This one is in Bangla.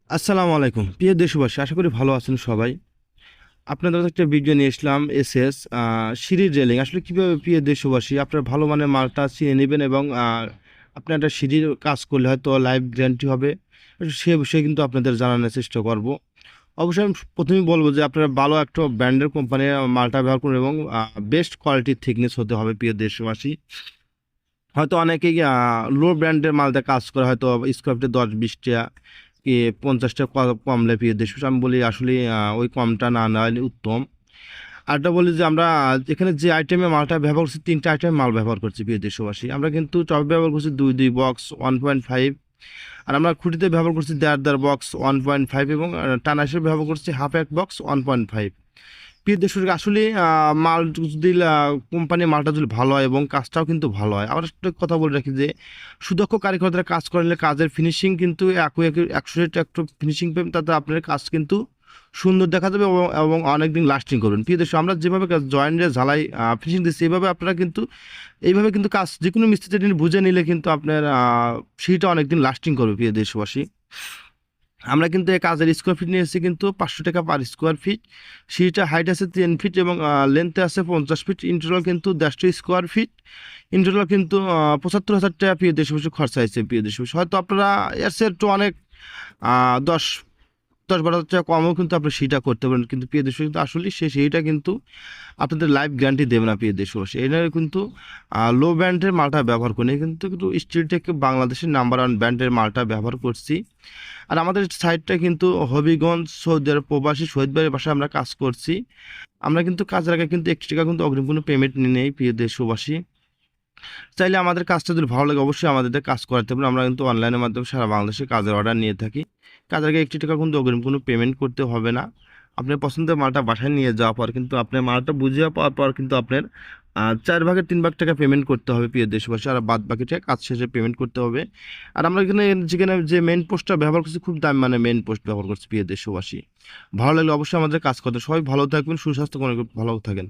আসসালামু আলাইকুম প্রিয় দেশবাসী, আশা করি ভালো আছেন সবাই। আপনাদের কাছে একটা ভিডিও নিয়ে আসলাম এসএস সিঁড়ির রেলিং। আসলে কীভাবে প্রিয় দেশবাসী আপনারা ভালো মানের মালটা চিনে নেবেন এবং আপনি একটা সিঁড়ির কাজ করলে হয়তো লাইফ গ্যারান্টি হবে, সে বিষয়ে কিন্তু আপনাদের জানানোর চেষ্টা করব। অবশ্যই আমি প্রথমেই বলবো যে আপনারা ভালো একটা ব্র্যান্ডের কোম্পানির মালটা ব্যবহার করুন এবং বেস্ট কোয়ালিটির থিকনেস হতে হবে প্রিয় দেশবাসী। হয়তো অনেকেই লো ব্র্যান্ডের মালটা কাজ করে, হয়তো স্কোয়ার ফিটে 10-20 টাকা কি 50 টাকা কমলে প্রিয় দেশবাসী। আমি বলি আসলে ওই কমটা না নেওয়াই উত্তম। আরেকটা বলি যে আমরা এখানে যে আইটেমে মালটা ব্যবহার করছি, 3টা আইটেমে মাল ব্যবহার করছি প্রিয় দেশবাসী। আমরা কিন্তু টপ ব্যবহার করছি দুই দুই বক্স 1.5, আর আমরা খুঁটিতে ব্যবহার করছি দেড় বক্স 1.5 এবং টানা হিসেবে ব্যবহার করছি হাফ এক বক্স 1.5। প্রিয় দর্শক, আসলে মাল যদি কোম্পানির মালটা যদি ভালো হয় এবং কাজটাও কিন্তু ভালো হয়। আবার একটা কথা বলে রাখি যে সুদক্ষ কারিগর দ্বারা কাজ করলে কাজের ফিনিশিং কিন্তু একই 100 একটু ফিনিশিং পেবেন, তাতে আপনার কাজ কিন্তু সুন্দর দেখা যাবে এবং অনেক দিন লাস্টিং করবেন। প্রিয় দর্শক, আমরা যেভাবে জয়েন্টে ঝালাই ফিনিশিং দিচ্ছি এইভাবে আপনারা কিন্তু এইভাবে কিন্তু কাজ যে কোনো মিস্ত্রি বুঝে নিলে কিন্তু আপনার সেইটা অনেক দিন লাস্টিং করবে প্রিয় দেশবাসী। আমরা কিন্তু এই কাজের স্কোয়ার ফিট নিয়েছি কিন্তু 500 টাকা পার স্কোয়ার ফিট। সিঁড়িটা হাইট আছে 10 ফিট এবং লেন্থে আছে 50 ফিট। ইন্টারনাল কিন্তু 150 স্কোয়ার ফিট। ইন্টারনাল কিন্তু 75,000 টাকা প্রিয় দেশবাসী খরচা হয়েছে প্রিয় দেশবাসী। হয়তো আপনারা এর চেয়ে একটু অনেক 10-12 হাজার টাকা কমও কিন্তু আপনি সেইটা করতে পারেন, কিন্তু প্রিয় দেশবাসী কিন্তু আসলে সেইটা কিন্তু আপনাদের লাইফ গ্যারান্টি দেবে না প্রিয় দেশবাসী। এটা কিন্তু লো ব্র্যান্ডের মালটা ব্যবহার করি, কিন্তু কিন্তু স্টিল টেক বাংলাদেশের নাম্বার 1 ব্র্যান্ডের মালটা ব্যবহার করছি। আর আমাদের সাইটটা কিন্তু হবিগঞ্জ সৌদি আরব প্রবাসী শহীদ ভাইয়ের বাসায় আমরা কাজ করছি। আমরা কিন্তু কাজের আগে কিন্তু 1 টাকা কিন্তু অগ্রিম কোনো পেমেন্ট নিয়ে নেই প্রিয় দেশবাসী। চাইলে আমাদের কাজটা যদি ভালো লাগে অবশ্যই আমাদের কাজ করাতে পারেন। আমরা কিন্তু অনলাইনের মাধ্যমে সারা বাংলাদেশে কাজের অর্ডার নিয়ে থাকি। কাজের আগে 1 টাকা কিন্তু অগ্রিম কোনো পেমেন্ট করতে হবে না। আপনার পছন্দের মালটা বাসায় নিয়ে যাওয়ার পর কিন্তু আপনার মালটা বুঝিয়ে পাওয়ার পর কিন্তু আপনার 4 ভাগের 3 ভাগ টাকা পেমেন্ট করতে হবে প্রিয় দেশবাসী, আর বাদ বাকিটা কাজ শেষে পেমেন্ট করতে হবে। আর আমরা যেখানে যে মেন পোস্টটা ব্যবহার করছি খুব দামি মানে মেন পোস্ট ব্যবহার করছি প্রিয় দেশবাসী। ভালো লাগলে অবশ্যই আমাদের কাজ করতে। সবাই ভালো থাকবেন, সুস্বাস্থ্য করে ভালো থাকেন।